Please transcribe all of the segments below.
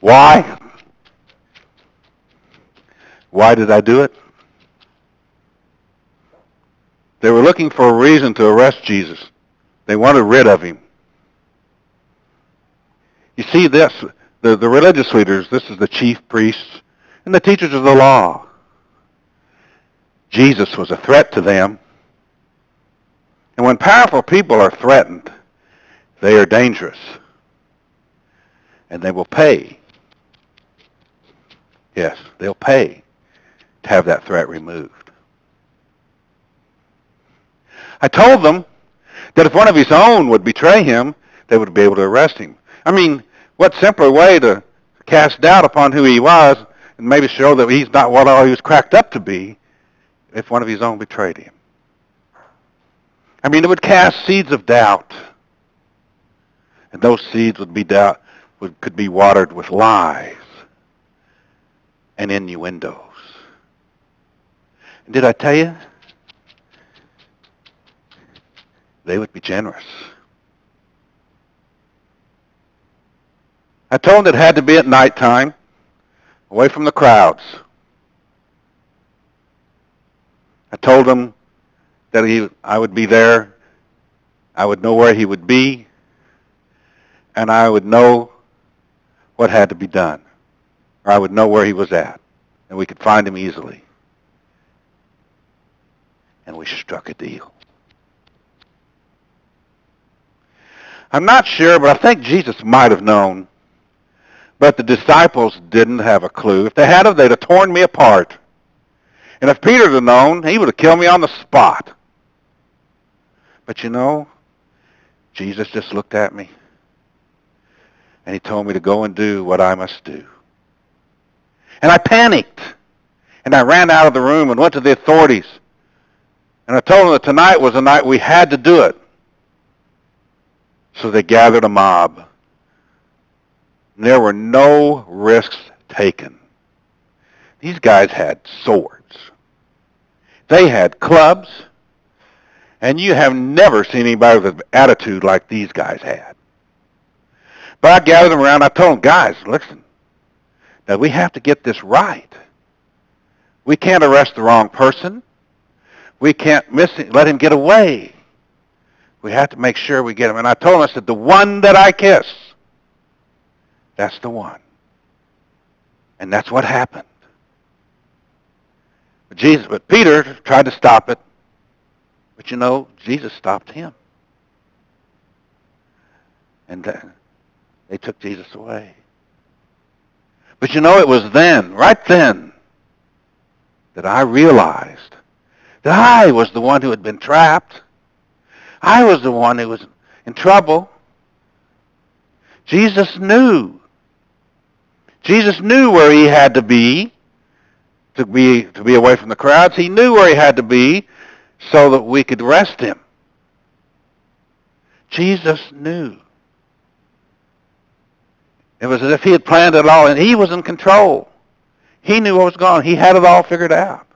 Why? Why did I do it? They were looking for a reason to arrest Jesus. They wanted rid of him. You see this, the religious leaders, this is the chief priests and the teachers of the law. Jesus was a threat to them. And when powerful people are threatened, they are dangerous. And they will pay. Yes, they'll pay to have that threat removed. I told them that if one of his own would betray him, they would be able to arrest him. I mean, what simpler way to cast doubt upon who he was and maybe show that he's not what all he was cracked up to be if one of his own betrayed him. I mean, it would cast seeds of doubt. And those seeds would be could be watered with lies and innuendos. And did I tell you? They would be generous. I told them it had to be at nighttime, away from the crowds. I told them that I would be there, I would know where he would be, and I would know what had to be done. Or I would know where he was at, and we could find him easily. And we struck a deal. I'm not sure, but I think Jesus might have known. But the disciples didn't have a clue. If they had, they'd have torn me apart. And if Peter had known, he would have killed me on the spot. But you know, Jesus just looked at me. And he told me to go and do what I must do. And I panicked. And I ran out of the room and went to the authorities. And I told them that tonight was the night we had to do it. So they gathered a mob. And there were no risks taken. These guys had swords. They had clubs. And you have never seen anybody with an attitude like these guys had. But I gathered them around. I told them, guys, listen. Now we have to get this right. We can't arrest the wrong person. We can't let him get away. We have to make sure we get him. And I told him, I said, the one that I kiss, that's the one. And that's what happened. But Peter tried to stop it. But you know, Jesus stopped him. And they took Jesus away. But you know, it was then, right then, that I realized that I was the one who had been trapped. I was the one who was in trouble. Jesus knew. Jesus knew where he had to be away from the crowds. He knew where he had to be so that we could arrest him. Jesus knew. It was as if he had planned it all, and he was in control. He knew what was going on. He had it all figured out.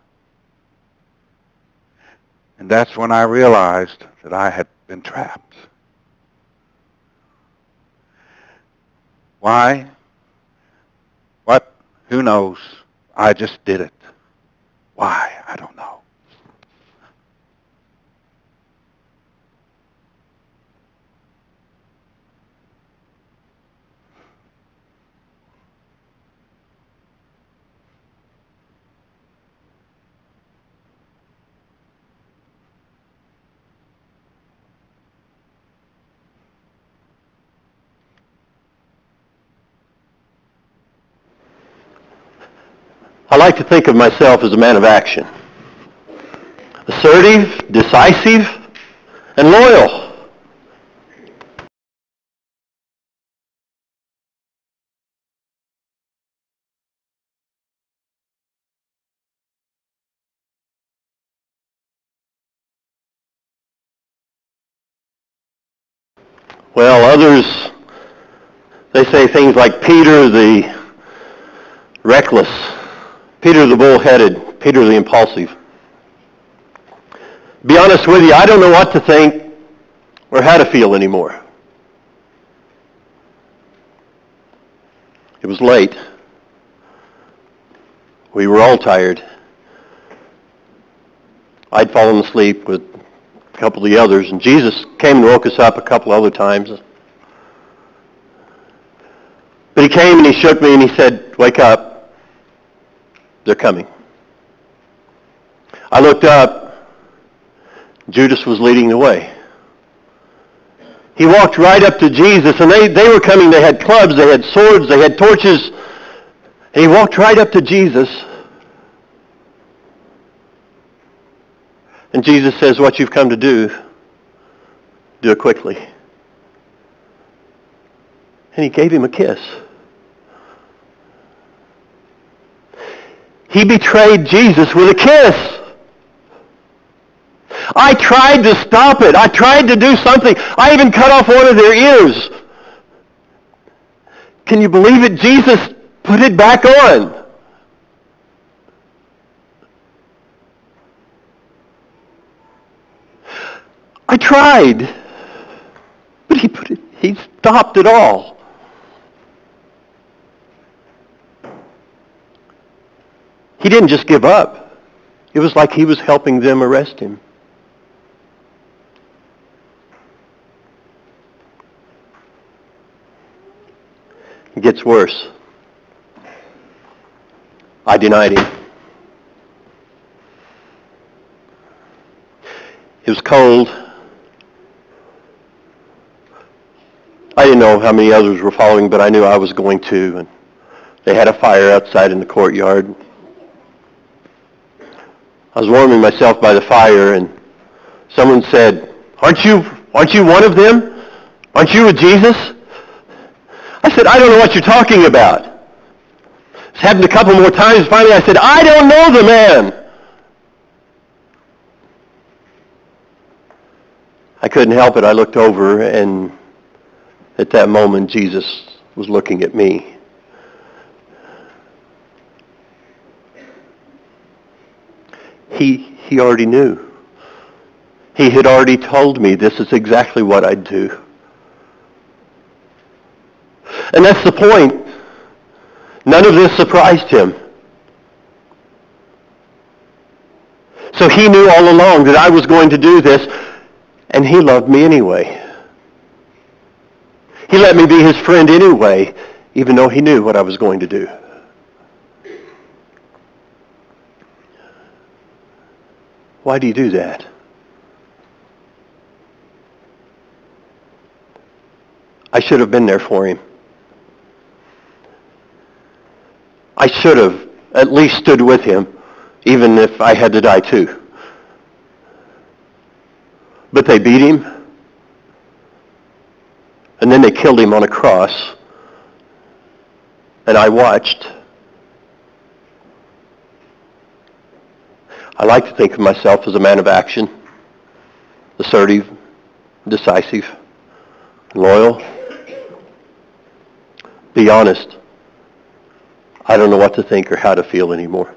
And that's when I realized that I had been trapped. Why? What? Who knows? I just did it. Why? I don't know. I like to think of myself as a man of action. Assertive, decisive, and loyal. Well, others, they say things like Peter the reckless, Peter the bull-headed, Peter the impulsive. Be honest with you, I don't know what to think or how to feel anymore. It was late. We were all tired. I'd fallen asleep with a couple of the others, and Jesus came and woke us up a couple other times. But he came and he shook me and he said, "Wake up. They're coming." I looked up. Judas was leading the way. He walked right up to Jesus, and they were coming. They had clubs, they had swords, they had torches. And he walked right up to Jesus. And Jesus says, "What you've come to do it quickly." And he gave him a kiss. He betrayed Jesus with a kiss. I tried to stop it. I tried to do something. I even cut off one of their ears. Can you believe it? Jesus put it back on. I tried. But he stopped it all. He didn't just give up. It was like he was helping them arrest him. It gets worse. I denied him. It was cold. I didn't know how many others were following, but I knew I was going to. And they had a fire outside in the courtyard. I was warming myself by the fire, and someone said, Aren't you one of them? Aren't you with Jesus?" I said, "I don't know what you're talking about." It's happened a couple more times. Finally, I said, "I don't know the man." I couldn't help it. I looked over, and at that moment, Jesus was looking at me. He already knew. He had already told me this is exactly what I'd do. And that's the point. None of this surprised him. So he knew all along that I was going to do this, and he loved me anyway. He let me be his friend anyway, even though he knew what I was going to do. Why do you do that? I should have been there for him. I should have at least stood with him, even if I had to die too. But they beat him, and then they killed him on a cross, and I watched. I like to think of myself as a man of action, assertive, decisive, loyal. Be honest. I don't know what to think or how to feel anymore.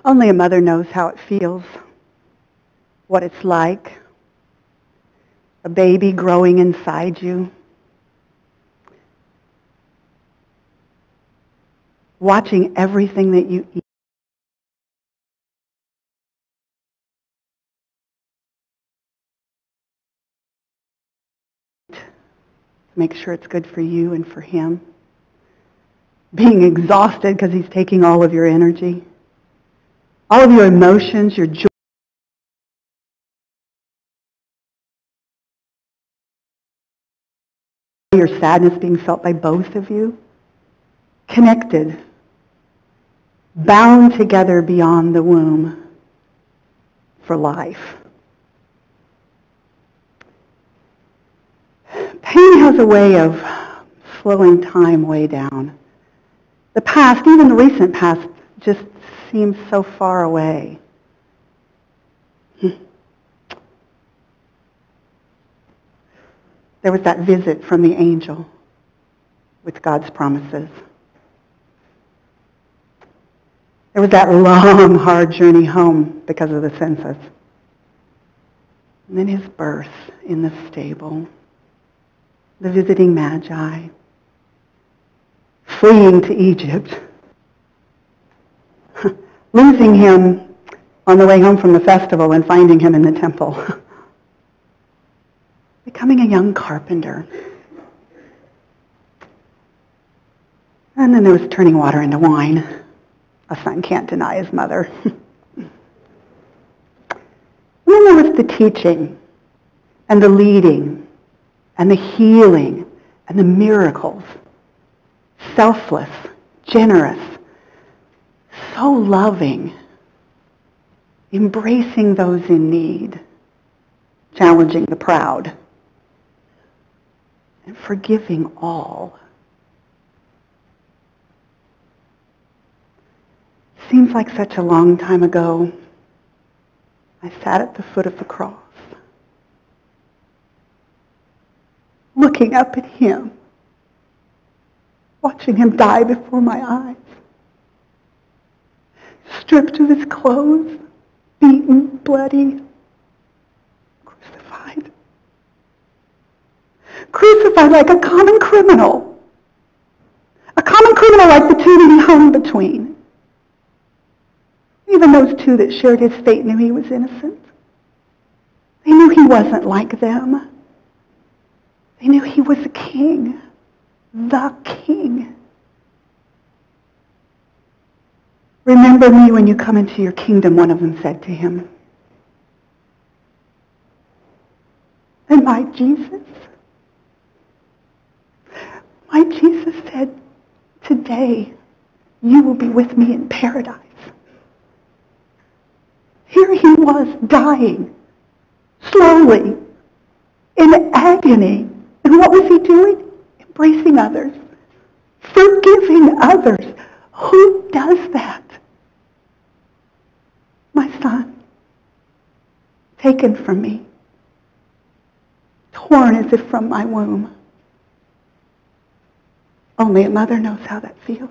Only a mother knows how it feels, what it's like, a baby growing inside you, watching everything that you eat. Make sure it's good for you and for him. Being exhausted because he's taking all of your energy, all of your emotions, your joy. Your sadness being felt by both of you, connected, bound together beyond the womb for life. Pain has a way of slowing time way down. The past, even the recent past, just seems so far away. There was that visit from the angel with God's promises. There was that long, hard journey home because of the census. And then his birth in the stable. The visiting magi. Fleeing to Egypt. Losing him on the way home from the festival and finding him in the temple. Becoming a young carpenter. And then there was turning water into wine. A son can't deny his mother. And then there was the teaching and the leading and the healing and the miracles. Selfless, generous, so loving, embracing those in need, challenging the proud, and forgiving all. Seems like such a long time ago. I sat at the foot of the cross, looking up at him, watching him die before my eyes, stripped of his clothes, beaten, bloody, crucified. Crucified like a common criminal. A common criminal like the two that he hung between. Even those two that shared his fate knew he was innocent. They knew he wasn't like them. They knew he was a king. The king. Remember me when you come into your kingdom, one of them said to him. And my Jesus said, today you will be with me in paradise. Here he was dying, slowly, in agony. And what was he doing? Embracing others, forgiving others. Who does that? My son, taken from me, torn as if from my womb. Only a mother knows how that feels.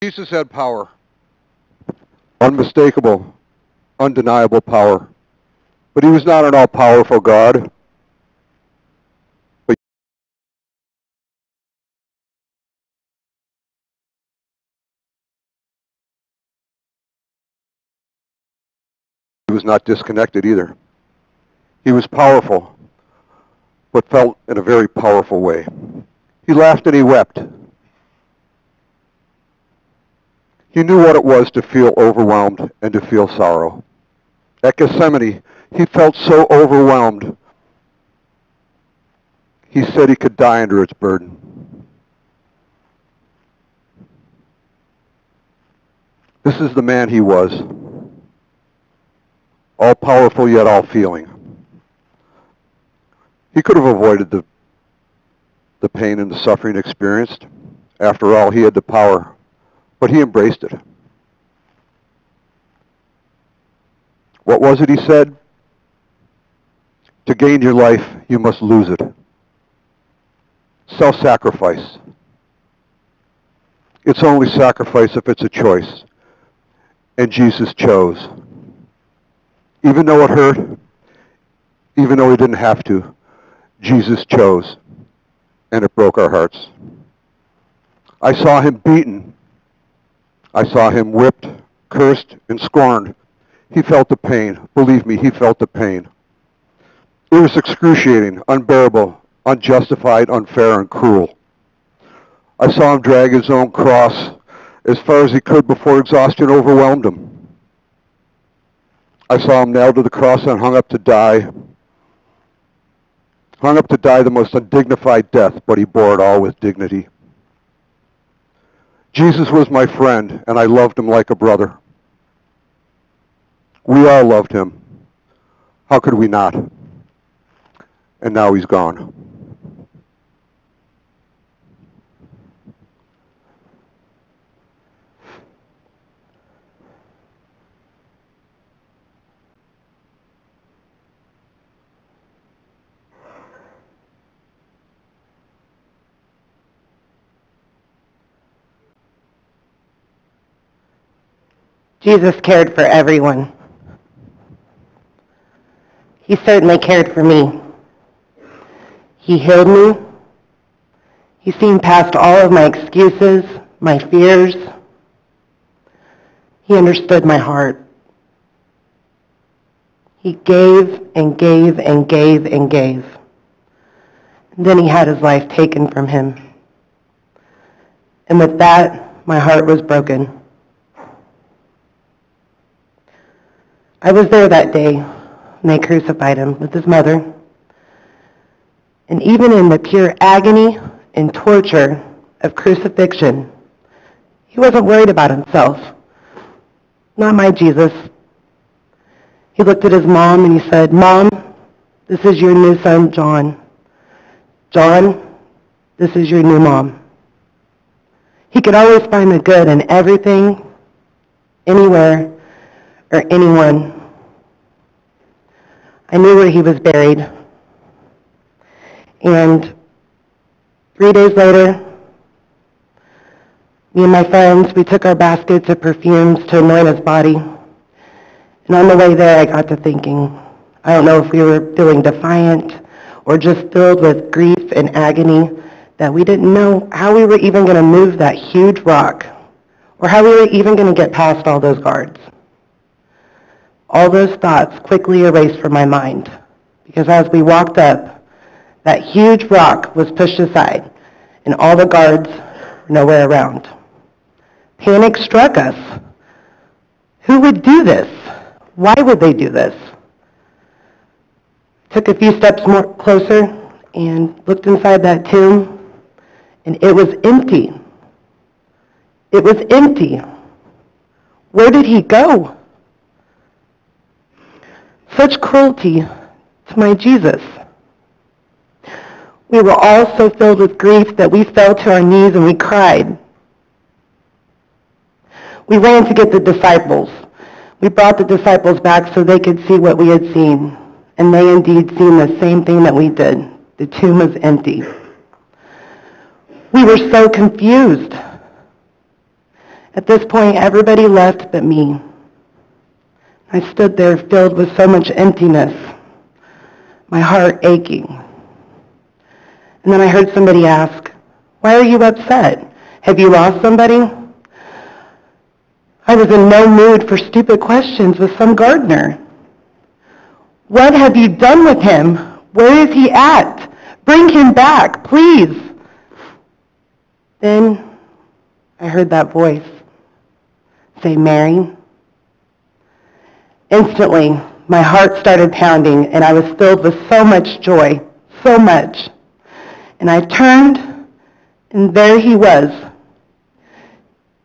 Jesus had power. Unmistakable, undeniable power. But he was not an all-powerful God. But he was not disconnected either. He was powerful, but felt in a very powerful way. He laughed and he wept. He knew what it was to feel overwhelmed and to feel sorrow. At Gethsemane, he felt so overwhelmed, he said he could die under its burden. This is the man he was, all-powerful yet all-feeling. He could have avoided the pain and the suffering experienced. After all, he had the power. But he embraced it. What was it he said? To gain your life, you must lose it. Self-sacrifice. It's only sacrifice if it's a choice. And Jesus chose. Even though it hurt, even though he didn't have to, Jesus chose. And it broke our hearts. I saw him beaten. I saw him whipped, cursed, and scorned. He felt the pain. Believe me, he felt the pain. It was excruciating, unbearable, unjustified, unfair, and cruel. I saw him drag his own cross as far as he could before exhaustion overwhelmed him. I saw him nailed to the cross and hung up to die the most undignified death, but he bore it all with dignity. Jesus was my friend, and I loved him like a brother. We all loved him. How could we not? And now he's gone. Jesus cared for everyone. He certainly cared for me. He healed me. He seen past all of my excuses, my fears. He understood my heart. He gave and gave and gave and gave. And then he had his life taken from him. And with that, my heart was broken. I was there that day when they crucified him with his mother. And even in the pure agony and torture of crucifixion, he wasn't worried about himself. Not my Jesus. He looked at his mom and he said, "Mom, this is your new son, John. John, this is your new mom." He could always find the good in everything, anywhere, or anyone. I knew where he was buried. And 3 days later, me and my friends, we took our baskets of perfumes to anoint his body. And on the way there, I got to thinking, I don't know if we were feeling defiant or just filled with grief and agony that we didn't know how we were even going to move that huge rock or how we were even going to get past all those guards. All those thoughts quickly erased from my mind because as we walked up, that huge rock was pushed aside and all the guards were nowhere around. Panic struck us. Who would do this? Why would they do this? Took a few steps more closer and looked inside that tomb, and it was empty. It was empty. Where did he go? Such cruelty to my Jesus. We were all so filled with grief that we fell to our knees and we cried. We ran to get the disciples. We brought the disciples back so they could see what we had seen. And they indeed seen the same thing that we did. The tomb was empty. We were so confused. At this point, everybody left but me. I stood there filled with so much emptiness, my heart aching. And then I heard somebody ask, "Why are you upset? Have you lost somebody?" I was in no mood for stupid questions with some gardener. "What have you done with him? Where is he at? Bring him back, please." Then I heard that voice say, "Mary." Instantly, my heart started pounding, and I was filled with so much joy, so much. And I turned, and there he was,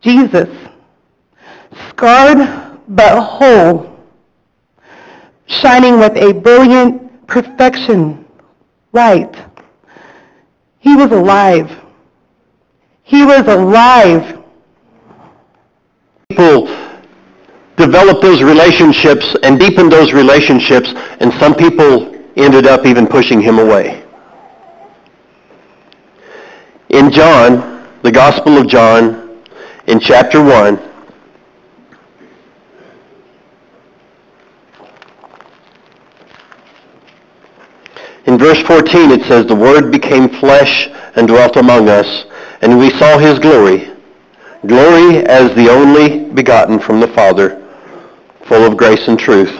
Jesus, scarred but whole, shining with a brilliant perfection light. He was alive. He was alive. People develop those relationships and deepen those relationships, and some people ended up even pushing him away. In John, the Gospel of John, in chapter 1, in verse 14 it says, "The Word became flesh and dwelt among us, and we saw his glory, glory as the only begotten from the Father, full of grace and truth."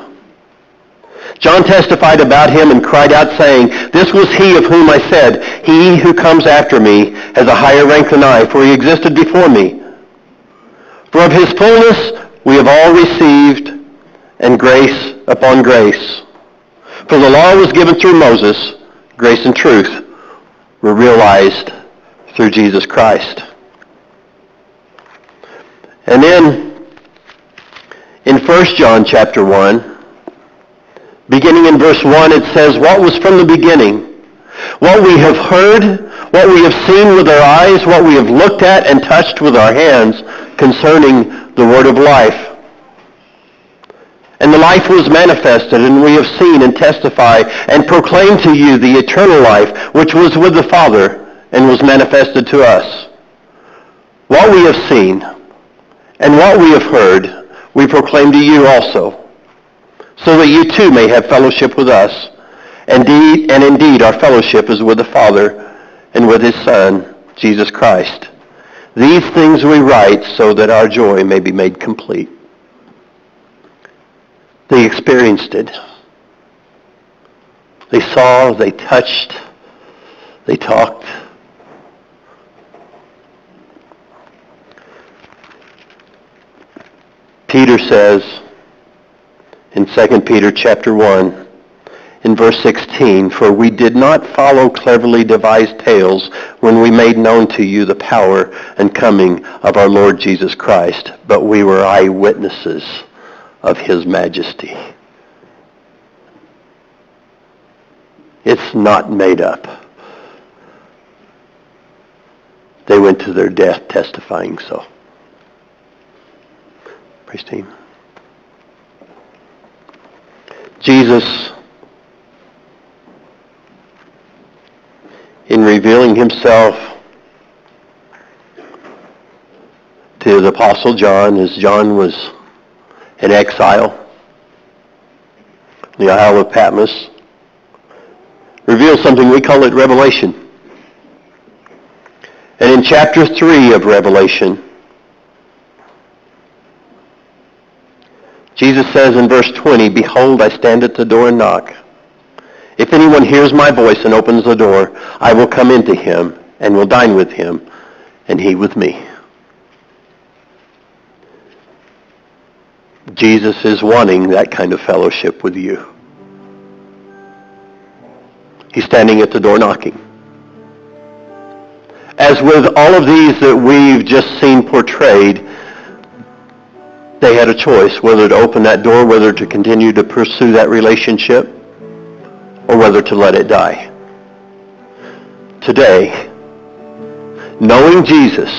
John testified about him and cried out, saying, "This was he of whom I said, 'He who comes after me has a higher rank than I, for he existed before me.' For of his fullness we have all received, and grace upon grace. For the law was given through Moses, grace and truth were realized through Jesus Christ." And then in 1 John chapter 1, beginning in verse 1, it says, "What was from the beginning, what we have heard, what we have seen with our eyes, what we have looked at and touched with our hands concerning the word of life. And the life was manifested, and we have seen and testify and proclaim to you the eternal life, which was with the Father and was manifested to us. What we have seen and what we have heard, we proclaim to you also, so that you too may have fellowship with us. Indeed, our fellowship is with the Father and with his Son, Jesus Christ. These things we write so that our joy may be made complete." They experienced it. They saw, they touched, they talked. Peter says in 2 Peter chapter 1, in verse 16, "For we did not follow cleverly devised tales when we made known to you the power and coming of our Lord Jesus Christ, but we were eyewitnesses of his majesty." It's not made up. They went to their death testifying so. Praise team. Jesus, in revealing himself to the Apostle John, as John was in exile, the Isle of Patmos, reveals something, we call it Revelation. And in chapter 3 of Revelation, Jesus says in verse 20, "Behold, I stand at the door and knock. If anyone hears my voice and opens the door, I will come into him and will dine with him, and he with me." Jesus is wanting that kind of fellowship with you. He's standing at the door knocking. As with all of these that we've just seen portrayed, they had a choice whether to open that door, whether to continue to pursue that relationship, or whether to let it die. Today, knowing Jesus,